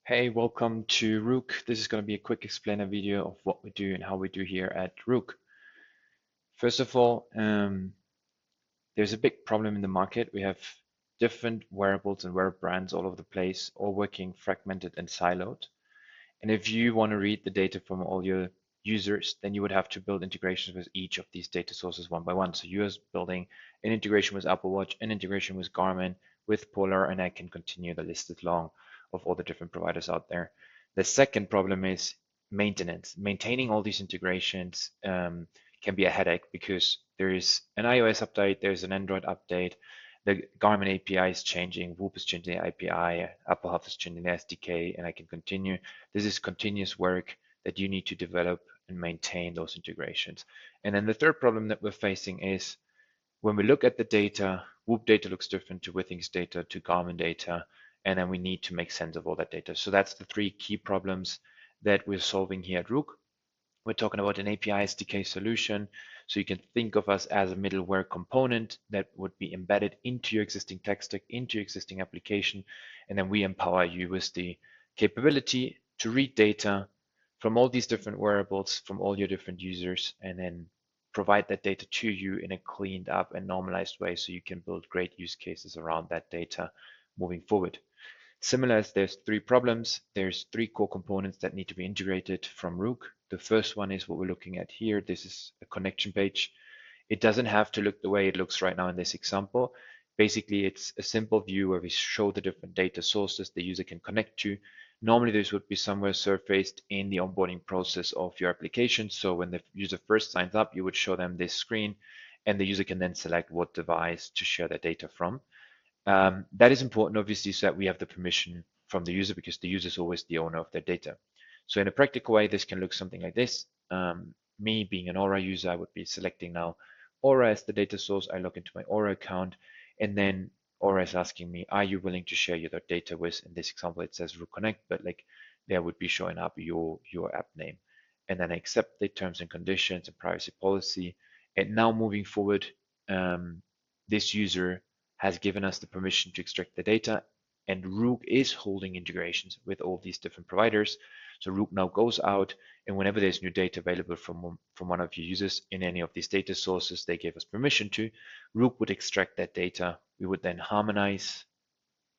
Hey, welcome to ROOK. This is going to be a quick explainer video of what we do and how we do here at ROOK. First of all, there's a big problem in the market. We have different wearables and wearable brands all over the place, all working fragmented and siloed. And if you want to read the data from all your users, then you would have to build integrations with each of these data sources one by one. So you're building an integration with Apple Watch, an integration with Garmin, with Polar, and I can continue. The list is long of all the different providers out there. The second problem is maintenance. Maintaining all these integrations can be a headache because there is an iOS update, there's an Android update, the Garmin API is changing, Whoop is changing the API, Apple Health is changing the SDK, and I can continue. This is continuous work that you need to develop and maintain those integrations. And then the third problem that we're facing is when we look at the data, Whoop data looks different to Withings data, to Garmin data, and then we need to make sense of all that data. So that's the three key problems that we're solving here at ROOK. We're talking about an API SDK solution. So you can think of us as a middleware component that would be embedded into your existing tech stack, into your existing application. And then we empower you with the capability to read data from all these different wearables, from all your different users, and then provide that data to you in a cleaned up and normalized way so you can build great use cases around that data moving forward. Similar as there's three problems, there's three core components that need to be integrated from ROOK. The first one is what we're looking at here. This is a connection page. It doesn't have to look the way it looks right now in this example. Basically, it's a simple view where we show the different data sources the user can connect to. Normally, this would be somewhere surfaced in the onboarding process of your application. So when the user first signs up, you would show them this screen, and the user can then select what device to share their data from. That is important, obviously, so that we have the permission from the user because the user is always the owner of their data. So in a practical way, this can look something like this. Me being an Aura user, I would be selecting now Aura as the data source. I log into my Aura account, and then Aura is asking me, are you willing to share your data with, in this example, it says Root Connect, but like there would be showing up your app name. And then I accept the terms and conditions and privacy policy. And now moving forward, this user has given us the permission to extract the data, and ROOK is holding integrations with all these different providers. So ROOK now goes out, and whenever there's new data available from one of your users in any of these data sources they gave us permission to, ROOK would extract that data. We would then harmonize,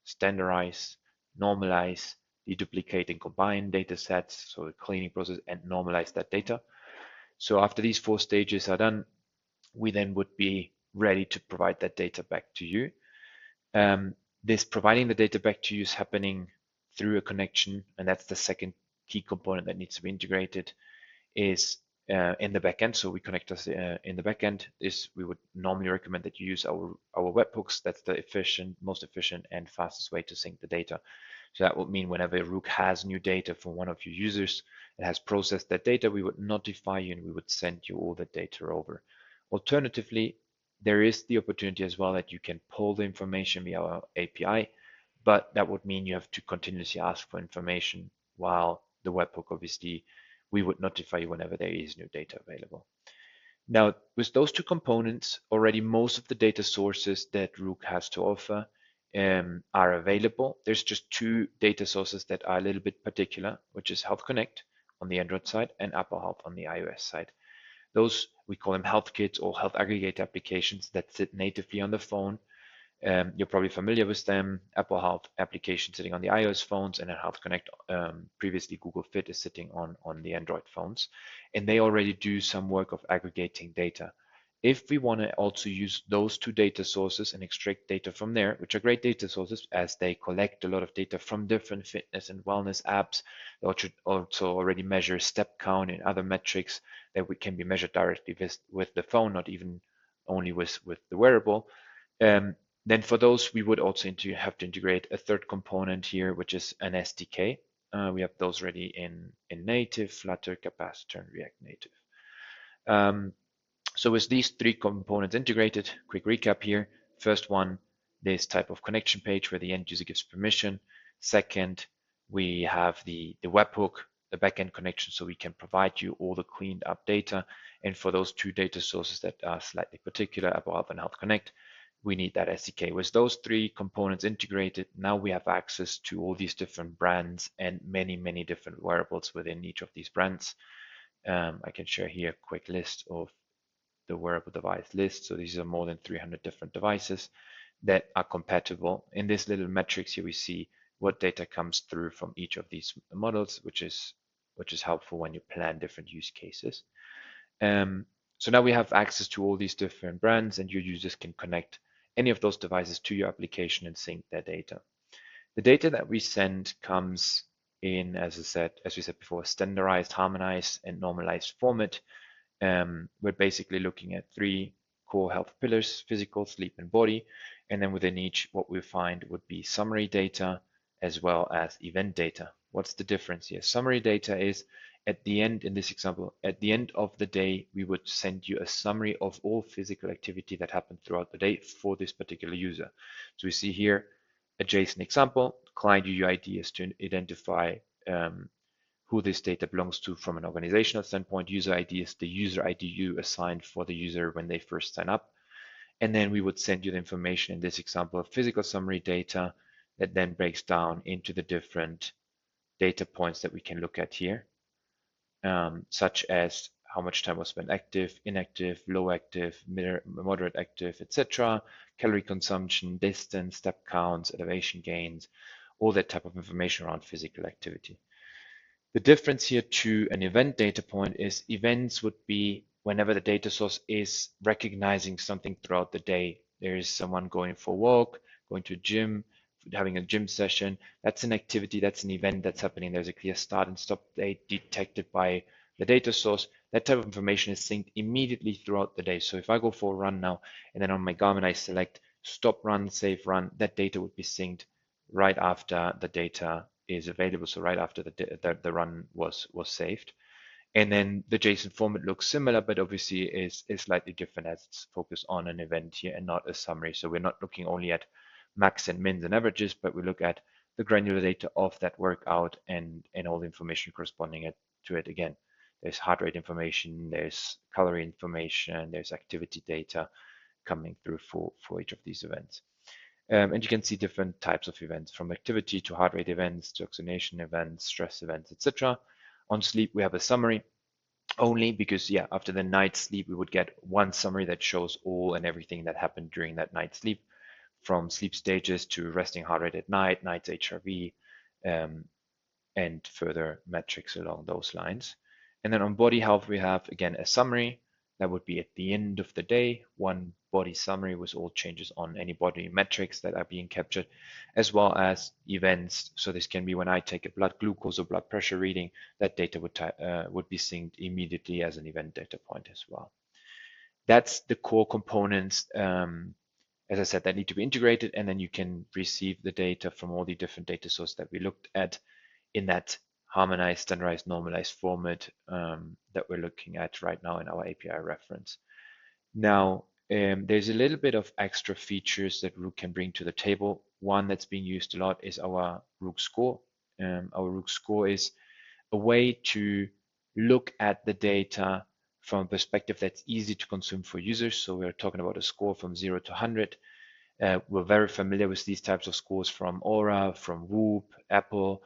standardize, normalize, deduplicate and combine data sets, so the cleaning process, and normalize that data. So after these four stages are done, we then would be ready to provide that data back to you. This providing the data back to you is happening through a connection, and that's the second key component that needs to be integrated is in the backend. So we connect us in the backend. We would normally recommend that you use our webhooks. That's the most efficient and fastest way to sync the data. So that would mean whenever ROOK has new data from one of your users and has processed that data, we would notify you and we would send you all the data over. Alternatively, there is the opportunity as well that you can pull the information via our API, but that would mean you have to continuously ask for information while the webhook, obviously, we would notify you whenever there is new data available. Now, with those two components, already most of the data sources that ROOK has to offer are available. There's just two data sources that are a little bit particular, which is Health Connect on the Android side and Apple Health on the iOS side. Those, we call them health kits or health aggregator applications that sit natively on the phone. You're probably familiar with them. Apple Health application sitting on the iOS phones, and then Health Connect, previously Google Fit, is sitting on the Android phones. And they already do some work of aggregating data. If we want to also use those two data sources and extract data from there, which are great data sources as they collect a lot of data from different fitness and wellness apps, they also already measure step count and other metrics that can be measured directly with the phone, not even only with the wearable. Then for those, we would also have to integrate a third component here, which is an SDK. We have those ready in native, Flutter, Capacitor, and React Native. So with these three components integrated, quick recap here. First one, this type of connection page where the end user gives permission. Second, we have the webhook, the backend connection, so we can provide you all the cleaned up data. And for those two data sources that are slightly particular, Apple Health and Health Connect, we need that SDK. With those three components integrated, now we have access to all these different brands and many different wearables within each of these brands. I can share here a quick list of the wearable device list. So these are more than 300 different devices that are compatible. In this little metrics here, we see what data comes through from each of these models, which is helpful when you plan different use cases. So now we have access to all these different brands, and your users can connect any of those devices to your application and sync their data. The data that we send comes in, as we said before, standardized, harmonized, and normalized format. We're basically looking at three core health pillars: physical, sleep, and body. And then within each, what we find would be summary data as well as event data. What's the difference here? Summary data is at the end, in this example, at the end of the day, we would send you a summary of all physical activity that happened throughout the day for this particular user. So we see here a JSON example. Client UUID is to identify who this data belongs to from an organizational standpoint. User ID is the user ID you assigned for the user when they first sign up. And then we would send you the information in this example of physical summary data that then breaks down into the different data points that we can look at here, such as how much time was spent active, inactive, low active, moderate active, etc., calorie consumption, distance, step counts, elevation gains, all that type of information around physical activity. The difference here to an event data point is events would be whenever the data source is recognizing something throughout the day. There is someone going for a walk, going to a gym, having a gym session. That's an activity, that's an event that's happening. There's a clear start and stop date detected by the data source. That type of information is synced immediately throughout the day. So if I go for a run now, and then on my Garmin I select stop run, save run, that data would be synced right after the data is available. So right after the run was saved. And then the JSON format looks similar, but obviously is slightly different as it's focused on an event here and not a summary. So we're not looking only at max and mins and averages, but we look at the granular data of that workout and all the information corresponding to it. Again, there's heart rate information, there's calorie information, there's activity data coming through for each of these events. And you can see different types of events, from activity to heart rate events to oxygenation events, stress events, etc. On sleep, we have a summary only because, yeah, after the night's sleep, we would get one summary that shows all and everything that happened during that night's sleep, from sleep stages to resting heart rate at night, night's HRV, and further metrics along those lines. And then on body health, we have, again, a summary that would be at the end of the day, one body summary with all changes on any body metrics that are being captured, as well as events. So this can be when I take a blood glucose or blood pressure reading, that data would be synced immediately as an event data point as well. That's the core components, as I said, that need to be integrated, and then you can receive the data from all the different data sources that we looked at in that harmonized, standardized, normalized format that we're looking at right now in our API reference. Now, there's a little bit of extra features that Rook can bring to the table. One that's being used a lot is our Rook score. Our Rook score is a way to look at the data from a perspective that's easy to consume for users. So we're talking about a score from 0 to 100. We're very familiar with these types of scores from Aura, from Whoop, Apple.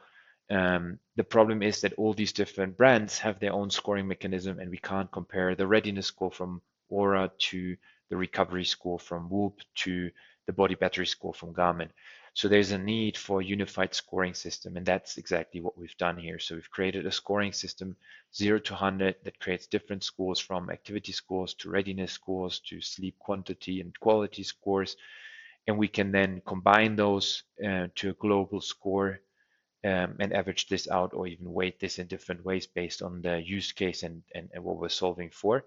The problem is that all these different brands have their own scoring mechanism, and we can't compare the readiness score from Aura to the recovery score from Whoop to the body battery score from Garmin. So there's a need for a unified scoring system, and that's exactly what we've done here. So we've created a scoring system 0 to 100 that creates different scores, from activity scores to readiness scores to sleep quantity and quality scores. And we can then combine those to a global score and average this out, or even weight this in different ways based on the use case and what we're solving for.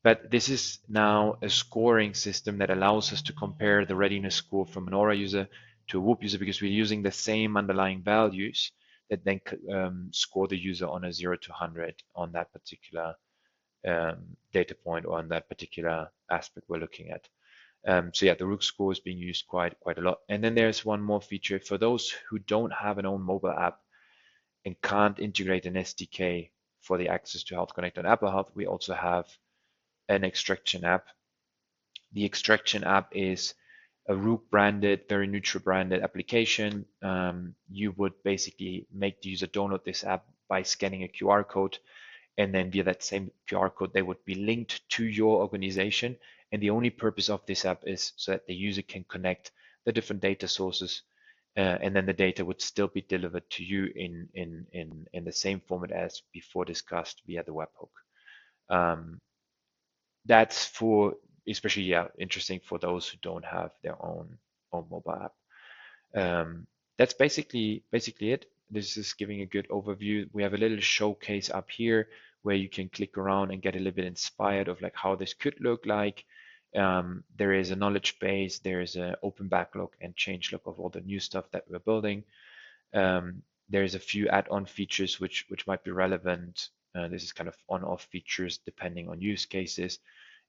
But this is now a scoring system that allows us to compare the readiness score from an Aura user to a Whoop user, because we're using the same underlying values that then score the user on a 0 to 100 on that particular data point or on that particular aspect we're looking at. So yeah, the Rook score is being used quite a lot. And then there's one more feature for those who don't have an own mobile app and can't integrate an SDK for the access to Health Connect on Apple Health. We also have an extraction app. The extraction app is a ROOK branded, very neutral branded application, you would basically make the user download this app by scanning a QR code, and then via that same QR code, they would be linked to your organization. And the only purpose of this app is so that the user can connect the different data sources, and then the data would still be delivered to you in the same format as before discussed via the webhook. That's for especially, yeah, interesting for those who don't have their own mobile app. That's basically it. This is giving a good overview. We have a little showcase up here where you can click around and get a little bit inspired of like how this could look like. There is a knowledge base, there is an open backlog and change log of all the new stuff that we're building. There's a few add-on features which might be relevant. This is kind of on-off features depending on use cases.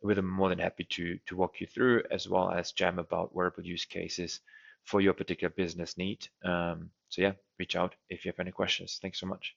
We're more than happy to walk you through, as well as jam about wearable use cases for your particular business need. So yeah, reach out if you have any questions. Thanks so much.